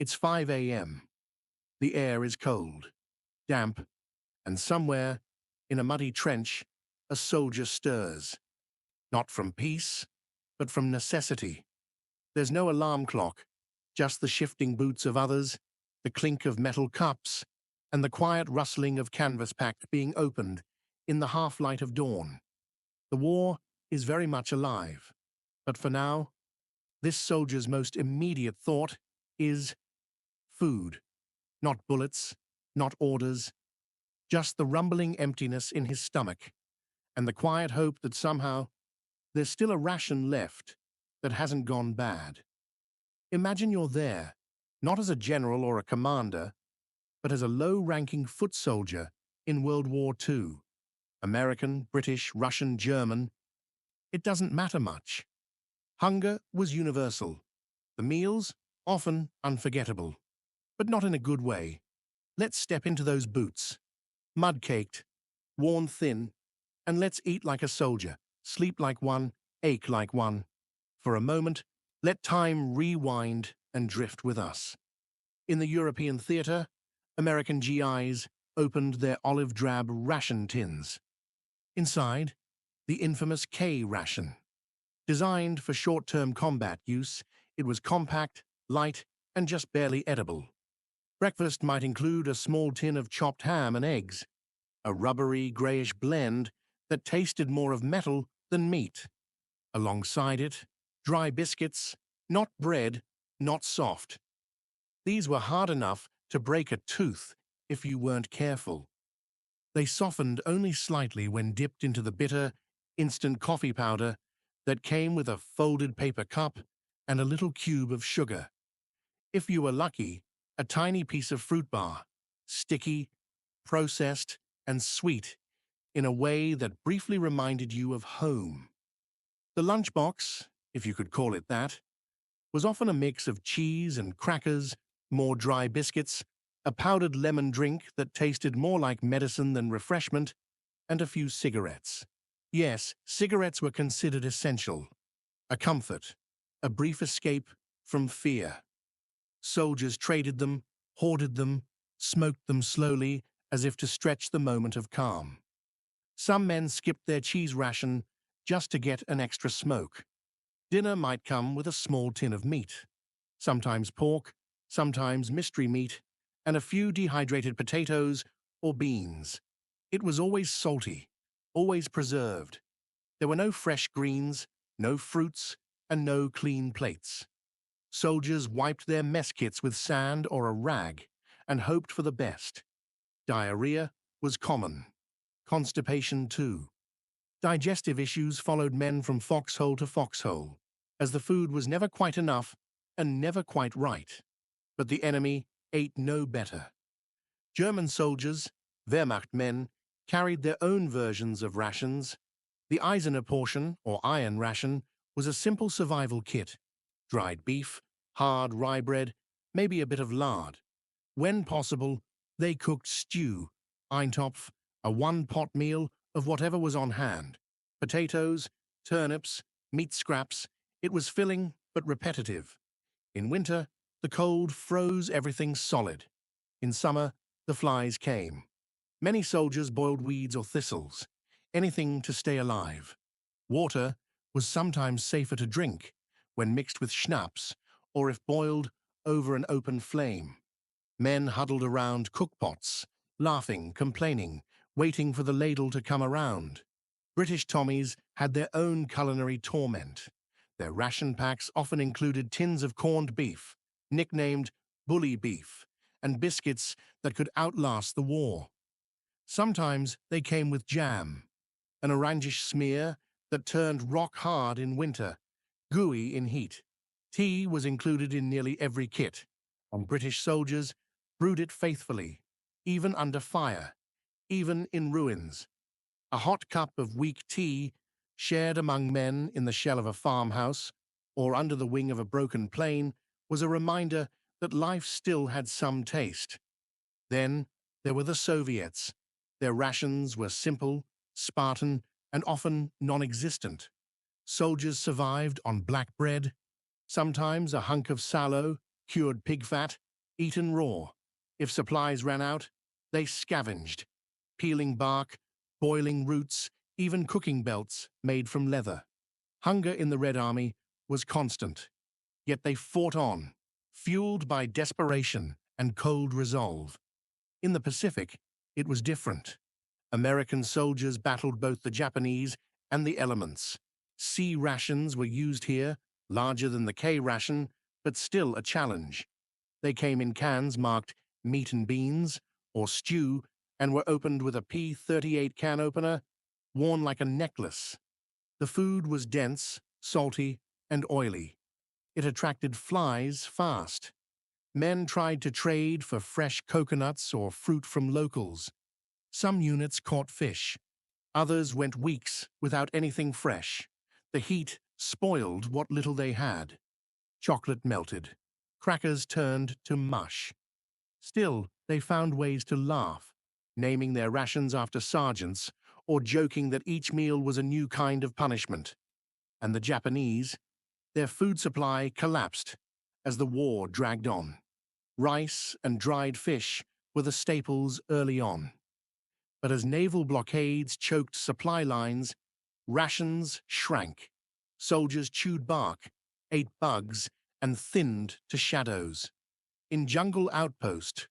It's 5 a.m. The air is cold, damp, and somewhere, in a muddy trench, a soldier stirs. Not from peace, but from necessity. There's no alarm clock, just the shifting boots of others, the clink of metal cups, and the quiet rustling of canvas packs being opened in the half-light of dawn. The war is very much alive, but for now, this soldier's most immediate thought is food. Not bullets, not orders, just the rumbling emptiness in his stomach, and the quiet hope that somehow there's still a ration left that hasn't gone bad. Imagine you're there, not as a general or a commander, but as a low-ranking foot soldier in World War II. American, British, Russian, German. It doesn't matter much. Hunger was universal. The meals, often unforgettable. But not in a good way. Let's step into those boots. Mud-caked, worn thin, and let's eat like a soldier, sleep like one, ache like one. For a moment, let time rewind and drift with us. In the European theater, American GIs opened their olive-drab ration tins. Inside, the infamous K ration. Designed for short-term combat use, it was compact, light, and just barely edible. Breakfast might include a small tin of chopped ham and eggs, a rubbery, grayish blend that tasted more of metal than meat. Alongside it, dry biscuits, not bread, not soft. These were hard enough to break a tooth if you weren't careful. They softened only slightly when dipped into the bitter, instant coffee powder that came with a folded paper cup and a little cube of sugar. If you were lucky, a tiny piece of fruit bar, sticky, processed, and sweet in a way that briefly reminded you of home. The lunchbox, if you could call it that, was often a mix of cheese and crackers, more dry biscuits, a powdered lemon drink that tasted more like medicine than refreshment, and a few cigarettes. Yes, cigarettes were considered essential, a comfort, a brief escape from fear. Soldiers traded them, hoarded them, smoked them slowly as if to stretch the moment of calm. Some men skipped their cheese ration just to get an extra smoke. Dinner might come with a small tin of meat, sometimes pork, sometimes mystery meat, and a few dehydrated potatoes or beans. It was always salty, always preserved. There were no fresh greens, no fruits, and no clean plates. Soldiers wiped their mess kits with sand or a rag and hoped for the best. Diarrhea was common. Constipation too. Digestive issues followed men from foxhole to foxhole, as the food was never quite enough and never quite right. But the enemy ate no better. German soldiers, Wehrmacht men, carried their own versions of rations. The Eisener portion, or iron ration, was a simple survival kit. Dried beef, hard rye bread, maybe a bit of lard. When possible, they cooked stew, Eintopf, a one-pot meal of whatever was on hand. Potatoes, turnips, meat scraps. It was filling but repetitive. In winter, the cold froze everything solid. In summer, the flies came. Many soldiers boiled weeds or thistles, anything to stay alive. Water was sometimes safer to drink when mixed with schnapps or if boiled over an open flame. Men huddled around cookpots, laughing, complaining, waiting for the ladle to come around. British Tommies had their own culinary torment. Their ration packs often included tins of corned beef, nicknamed bully beef, and biscuits that could outlast the war. Sometimes they came with jam, an orangish smear that turned rock hard in winter, gooey in heat. Tea was included in nearly every kit, and British soldiers brewed it faithfully, even under fire, even in ruins. A hot cup of weak tea, shared among men in the shell of a farmhouse or under the wing of a broken plane, was a reminder that life still had some taste. Then there were the Soviets. Their rations were simple, Spartan, and often non-existent. Soldiers survived on black bread, sometimes a hunk of sallow, cured pig fat, eaten raw. If supplies ran out, they scavenged, peeling bark, boiling roots, even cooking belts made from leather. Hunger in the Red Army was constant, yet they fought on, fueled by desperation and cold resolve. In the Pacific, it was different. American soldiers battled both the Japanese and the elements. C rations were used here, larger than the K ration, but still a challenge. They came in cans marked meat and beans or stew and were opened with a P-38 can opener worn like a necklace. The food was dense, salty, and oily. It attracted flies fast. Men tried to trade for fresh coconuts or fruit from locals. Some units caught fish. Others went weeks without anything fresh. The heat spoiled what little they had. Chocolate melted. Crackers turned to mush. Still, they found ways to laugh, naming their rations after sergeants or joking that each meal was a new kind of punishment. And the Japanese, their food supply collapsed as the war dragged on. Rice and dried fish were the staples early on. But as naval blockades choked supply lines, rations shrank. Soldiers chewed bark, ate bugs, and thinned to shadows. In jungle outpost,